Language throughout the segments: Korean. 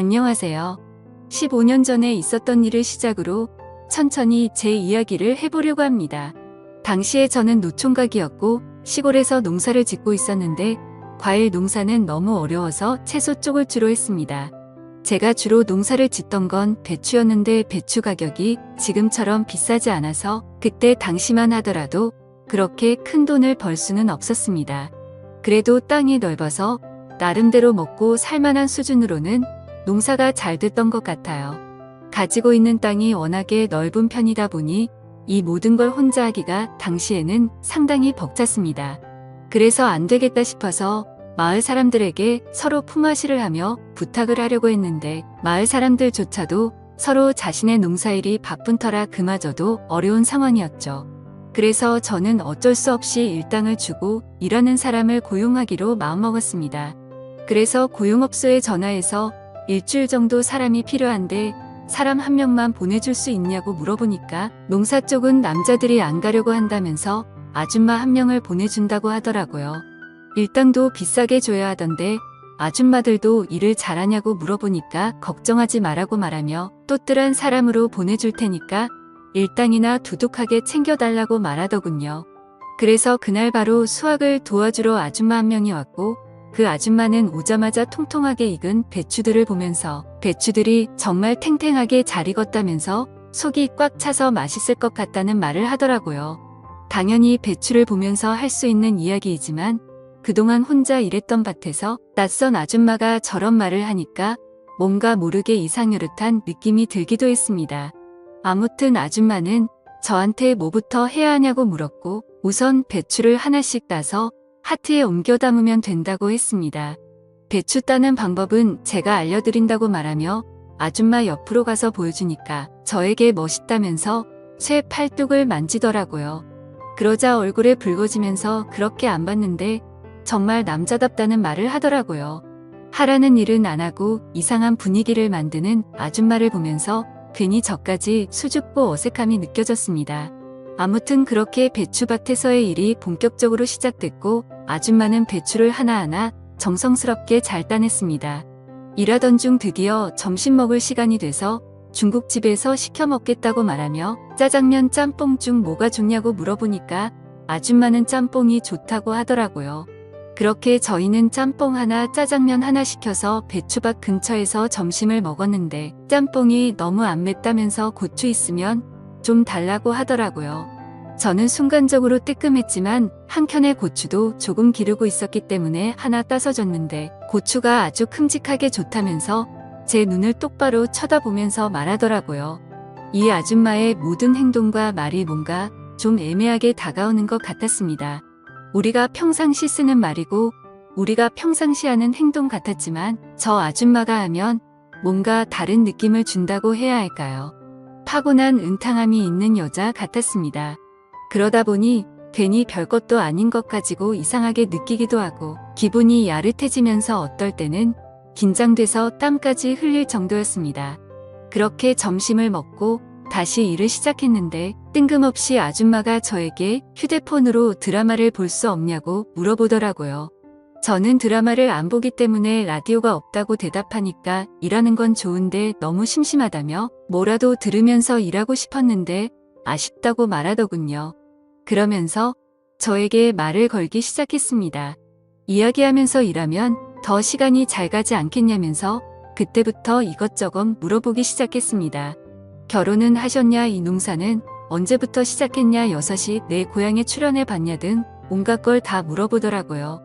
안녕하세요. 15년 전에 있었던 일을 시작으로 천천히 제 이야기를 해보려고 합니다. 당시에 저는 노총각이었고 시골에서 농사를 짓고 있었는데 과일 농사는 너무 어려워서 채소 쪽을 주로 했습니다. 제가 주로 농사를 짓던 건 배추였는데 배추 가격이 지금처럼 비싸지 않아서 그때 당시만 하더라도 그렇게 큰 돈을 벌 수는 없었습니다. 그래도 땅이 넓어서 나름대로 먹고 살만한 수준으로는 농사가 잘 됐던 것 같아요. 가지고 있는 땅이 워낙에 넓은 편이다 보니 이 모든 걸 혼자 하기가 당시에는 상당히 벅찼습니다. 그래서 안 되겠다 싶어서 마을 사람들에게 서로 품앗이를 하며 부탁을 하려고 했는데 마을 사람들조차도 서로 자신의 농사일이 바쁜 터라 그마저도 어려운 상황이었죠. 그래서 저는 어쩔 수 없이 일당을 주고 일하는 사람을 고용하기로 마음먹었습니다. 그래서 고용업소에 전화해서 일주일 정도 사람이 필요한데 사람 한 명만 보내줄 수 있냐고 물어보니까 농사 쪽은 남자들이 안 가려고 한다면서 아줌마 한 명을 보내준다고 하더라고요. 일당도 비싸게 줘야 하던데 아줌마들도 일을 잘하냐고 물어보니까 걱정하지 말라고 말하며 또뜰한 사람으로 보내줄 테니까 일당이나 두둑하게 챙겨달라고 말하더군요. 그래서 그날 바로 수확을 도와주러 아줌마 한 명이 왔고 그 아줌마는 오자마자 통통하게 익은 배추들을 보면서 배추들이 정말 탱탱하게 잘 익었다면서 속이 꽉 차서 맛있을 것 같다는 말을 하더라고요. 당연히 배추를 보면서 할 수 있는 이야기이지만 그동안 혼자 일했던 밭에서 낯선 아줌마가 저런 말을 하니까 뭔가 모르게 이상요릇한 느낌이 들기도 했습니다. 아무튼 아줌마는 저한테 뭐부터 해야 하냐고 물었고 우선 배추를 하나씩 따서 하트에 옮겨 담으면 된다고 했습니다. 배추 따는 방법은 제가 알려드린다고 말하며 아줌마 옆으로 가서 보여주니까 저에게 멋있다면서 쇠 팔뚝을 만지더라고요. 그러자 얼굴에 붉어지면서 그렇게 안 봤는데 정말 남자답다는 말을 하더라고요. 하라는 일은 안 하고 이상한 분위기를 만드는 아줌마를 보면서 괜히 저까지 수줍고 어색함이 느껴졌습니다. 아무튼 그렇게 배추밭에서의 일이 본격적으로 시작됐고 아줌마는 배추를 하나하나 정성스럽게 잘 따냈습니다. 일하던 중 드디어 점심 먹을 시간이 돼서 중국집에서 시켜 먹겠다고 말하며 짜장면 짬뽕 중 뭐가 좋냐고 물어보니까 아줌마는 짬뽕이 좋다고 하더라고요. 그렇게 저희는 짬뽕 하나 짜장면 하나 시켜서 배추밭 근처에서 점심을 먹었는데 짬뽕이 너무 안 맵다면서 고추 있으면 좀 달라고 하더라고요. 저는 순간적으로 뜨끔했지만 한켠에 고추도 조금 기르고 있었기 때문에 하나 따서 줬는데 고추가 아주 큼직하게 좋다면서 제 눈을 똑바로 쳐다보면서 말하더라고요. 이 아줌마의 모든 행동과 말이 뭔가 좀 애매하게 다가오는 것 같았습니다. 우리가 평상시 쓰는 말이고 우리가 평상시 하는 행동 같았지만 저 아줌마가 하면 뭔가 다른 느낌을 준다고 해야 할까요? 타고난 은탕함이 있는 여자 같았습니다. 그러다 보니 괜히 별것도 아닌 것 가지고 이상하게 느끼기도 하고 기분이 야릇해지면서 어떨 때는 긴장돼서 땀까지 흘릴 정도였습니다. 그렇게 점심을 먹고 다시 일을 시작했는데 뜬금없이 아줌마가 저에게 휴대폰으로 드라마를 볼 수 없냐고 물어보더라고요. 저는 드라마를 안 보기 때문에 라디오가 없다고 대답하니까 일하는 건 좋은데 너무 심심하다며 뭐라도 들으면서 일하고 싶었는데 아쉽다고 말하더군요. 그러면서 저에게 말을 걸기 시작했습니다. 이야기하면서 일하면 더 시간이 잘 가지 않겠냐면서 그때부터 이것저것 물어보기 시작했습니다. 결혼은 하셨냐, 이 농사는 언제부터 시작했냐, 6시 내 고향에 출연해 봤냐 등 온갖 걸 다 물어보더라고요.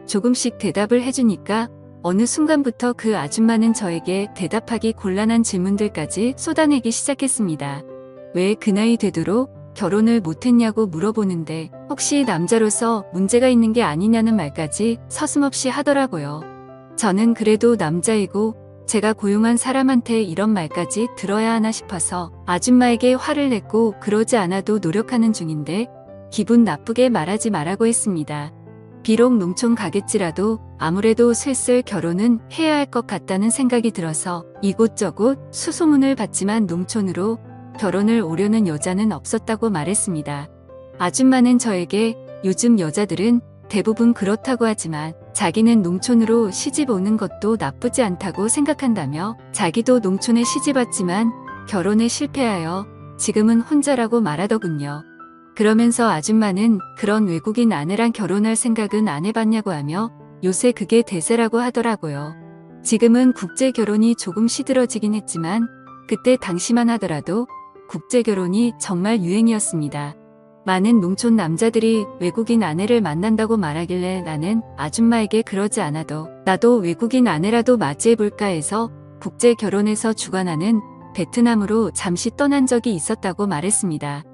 조금씩 대답을 해주니까 어느 순간부터 그 아줌마는 저에게 대답하기 곤란한 질문들까지 쏟아내기 시작했습니다. 왜 그 나이 되도록 결혼을 못했냐고 물어보는데 혹시 남자로서 문제가 있는 게 아니냐는 말까지 서슴없이 하더라고요. 저는 그래도 남자이고 제가 고용한 사람한테 이런 말까지 들어야 하나 싶어서 아줌마에게 화를 냈고 그러지 않아도 노력하는 중인데 기분 나쁘게 말하지 말라고 했습니다. 비록 농촌 가겠지라도 아무래도 슬슬 결혼은 해야 할 것 같다는 생각이 들어서 이곳저곳 수소문을 받지만 농촌으로 결혼을 오려는 여자는 없었다고 말했습니다. 아줌마는 저에게 요즘 여자들은 대부분 그렇다고 하지만 자기는 농촌으로 시집 오는 것도 나쁘지 않다고 생각한다며 자기도 농촌에 시집 왔지만 결혼에 실패하여 지금은 혼자라고 말하더군요. 그러면서 아줌마는 그런 외국인 아내랑 결혼할 생각은 안 해봤냐고 하며 요새 그게 대세라고 하더라고요. 지금은 국제 결혼이 조금 시들어지긴 했지만 그때 당시만 하더라도 국제 결혼이 정말 유행이었습니다. 많은 농촌 남자들이 외국인 아내를 만난다고 말하길래 나는 아줌마에게 그러지 않아도 나도 외국인 아내라도 맞이해볼까 해서 국제 결혼에서 주관하는 베트남으로 잠시 떠난 적이 있었다고 말했습니다.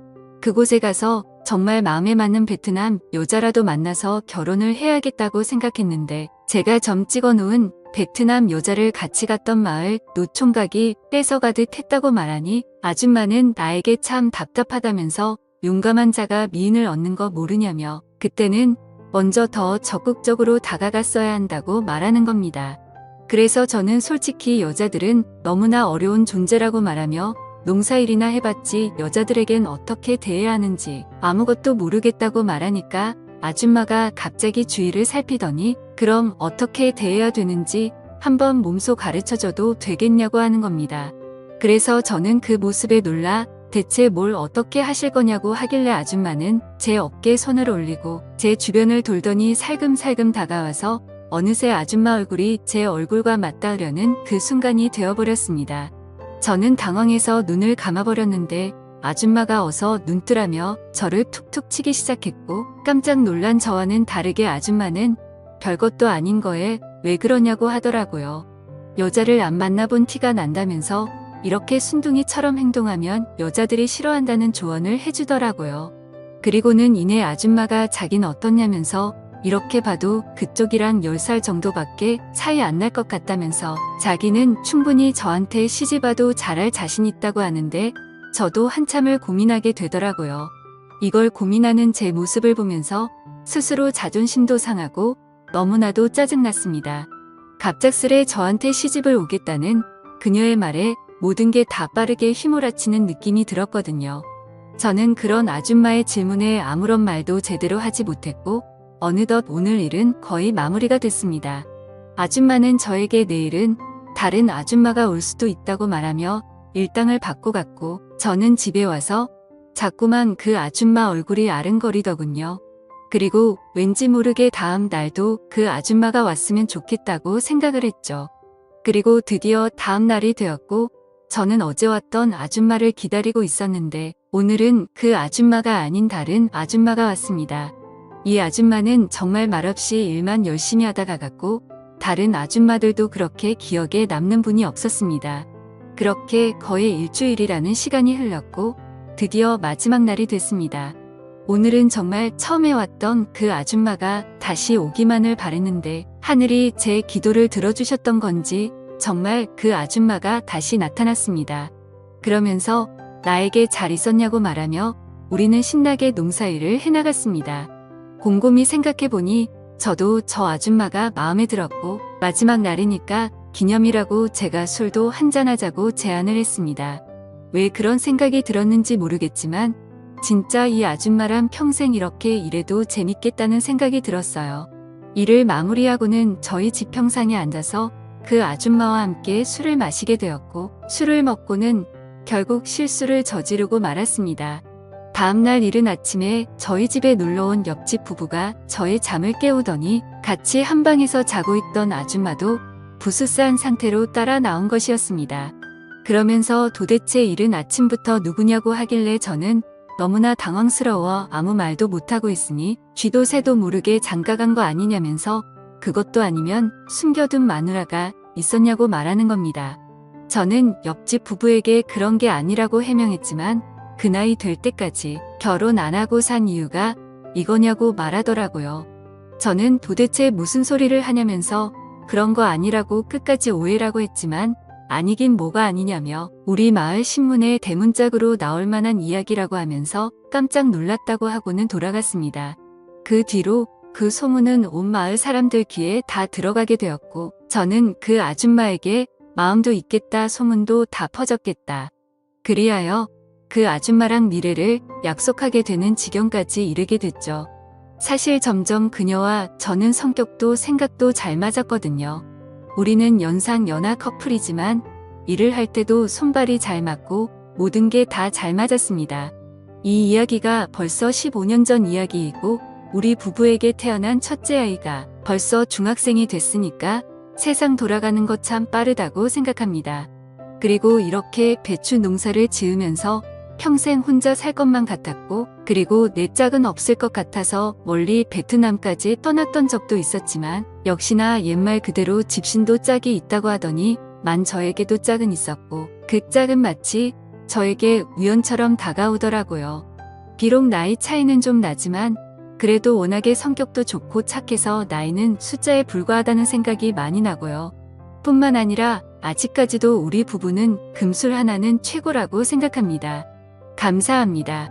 그곳에 가서 정말 마음에 맞는 베트남 여자라도 만나서 결혼을 해야겠다고 생각했는데 제가 점 찍어놓은 베트남 여자를 같이 갔던 마을 노총각이 뺏어가듯 했다고 말하니 아줌마는 나에게 참 답답하다면서 용감한 자가 미인을 얻는 거 모르냐며 그때는 먼저 더 적극적으로 다가갔어야 한다고 말하는 겁니다. 그래서 저는 솔직히 여자들은 너무나 어려운 존재라고 말하며 농사일이나 해봤지 여자들에겐 어떻게 대해야 하는지 아무것도 모르겠다고 말하니까 아줌마가 갑자기 주위를 살피더니 그럼 어떻게 대해야 되는지 한번 몸소 가르쳐줘도 되겠냐고 하는 겁니다. 그래서 저는 그 모습에 놀라 대체 뭘 어떻게 하실 거냐고 하길래 아줌마는 제 어깨에 손을 올리고 제 주변을 돌더니 살금살금 다가와서 어느새 아줌마 얼굴이 제 얼굴과 맞닿으려는 그 순간이 되어버렸습니다. 저는 당황해서 눈을 감아버렸는데 아줌마가 어서 눈 뜨라며 저를 툭툭 치기 시작했고 깜짝 놀란 저와는 다르게 아줌마는 별것도 아닌 거에 왜 그러냐고 하더라고요. 여자를 안 만나본 티가 난다면서 이렇게 순둥이처럼 행동하면 여자들이 싫어한다는 조언을 해주더라고요. 그리고는 이내 아줌마가 자긴 어떻냐면서 이렇게 봐도 그쪽이랑 10살 정도밖에 차이 안 날 것 같다면서 자기는 충분히 저한테 시집와도 잘할 자신 있다고 하는데 저도 한참을 고민하게 되더라고요. 이걸 고민하는 제 모습을 보면서 스스로 자존심도 상하고 너무나도 짜증났습니다. 갑작스레 저한테 시집을 오겠다는 그녀의 말에 모든 게 다 빠르게 휘몰아치는 느낌이 들었거든요. 저는 그런 아줌마의 질문에 아무런 말도 제대로 하지 못했고 어느덧 오늘 일은 거의 마무리가 됐습니다. 아줌마는 저에게 내일은 다른 아줌마가 올 수도 있다고 말하며 일당을 받고 갔고 저는 집에 와서 자꾸만 그 아줌마 얼굴이 아른거리더군요. 그리고 왠지 모르게 다음 날도 그 아줌마가 왔으면 좋겠다고 생각을 했죠. 그리고 드디어 다음 날이 되었고 저는 어제 왔던 아줌마를 기다리고 있었는데 오늘은 그 아줌마가 아닌 다른 아줌마가 왔습니다. 이 아줌마는 정말 말없이 일만 열심히 하다가 갔고 다른 아줌마들도 그렇게 기억에 남는 분이 없었습니다. 그렇게 거의 일주일이라는 시간이 흘렀고 드디어 마지막 날이 됐습니다. 오늘은 정말 처음에 왔던 그 아줌마가 다시 오기만을 바랬는데 하늘이 제 기도를 들어주셨던 건지 정말 그 아줌마가 다시 나타났습니다. 그러면서 나에게 잘 있었냐고 말하며 우리는 신나게 농사일을 해나갔습니다. 곰곰이 생각해보니 저도 저 아줌마가 마음에 들었고 마지막 날이니까 기념이라고 제가 술도 한잔하자고 제안을 했습니다. 왜 그런 생각이 들었는지 모르겠지만 진짜 이 아줌마랑 평생 이렇게 일해도 재밌겠다는 생각이 들었어요. 일을 마무리하고는 저희 집 평상에 앉아서 그 아줌마와 함께 술을 마시게 되었고 술을 먹고는 결국 실수를 저지르고 말았습니다. 다음날 이른 아침에 저희 집에 놀러온 옆집 부부가 저의 잠을 깨우더니 같이 한 방에서 자고 있던 아줌마도 부스스한 상태로 따라 나온 것이었습니다. 그러면서 도대체 이른 아침부터 누구냐고 하길래 저는 너무나 당황스러워 아무 말도 못하고 있으니 쥐도 새도 모르게 장가간 거 아니냐면서 그것도 아니면 숨겨둔 마누라가 있었냐고 말하는 겁니다. 저는 옆집 부부에게 그런 게 아니라고 해명했지만 그 나이 될 때까지 결혼 안 하고 산 이유가 이거냐고 말하더라고요. 저는 도대체 무슨 소리를 하냐면서 그런 거 아니라고 끝까지 오해라고 했지만 아니긴 뭐가 아니냐며 우리 마을 신문에 대문짝으로 나올 만한 이야기라고 하면서 깜짝 놀랐다고 하고는 돌아갔습니다. 그 뒤로 그 소문은 온 마을 사람들 귀에 다 들어가게 되었고 저는 그 아줌마에게 마음도 있겠다 소문도 다 퍼졌겠다. 그리하여 그 아줌마랑 미래를 약속하게 되는 지경까지 이르게 됐죠. 사실 점점 그녀와 저는 성격도 생각도 잘 맞았거든요. 우리는 연상 연하 커플이지만 일을 할 때도 손발이 잘 맞고 모든 게 다 잘 맞았습니다. 이 이야기가 벌써 15년 전 이야기이고 우리 부부에게 태어난 첫째 아이가 벌써 중학생이 됐으니까 세상 돌아가는 것 참 빠르다고 생각합니다. 그리고 이렇게 배추 농사를 지으면서 평생 혼자 살 것만 같았고, 그리고 내 짝은 없을 것 같아서 멀리 베트남까지 떠났던 적도 있었지만 역시나 옛말 그대로 집신도 짝이 있다고 하더니 만 저에게도 짝은 있었고 그 짝은 마치 저에게 우연처럼 다가오더라고요. 비록 나이 차이는 좀 나지만 그래도 워낙에 성격도 좋고 착해서 나이는 숫자에 불과하다는 생각이 많이 나고요. 뿐만 아니라 아직까지도 우리 부부는 금술 하나는 최고라고 생각합니다. 감사합니다.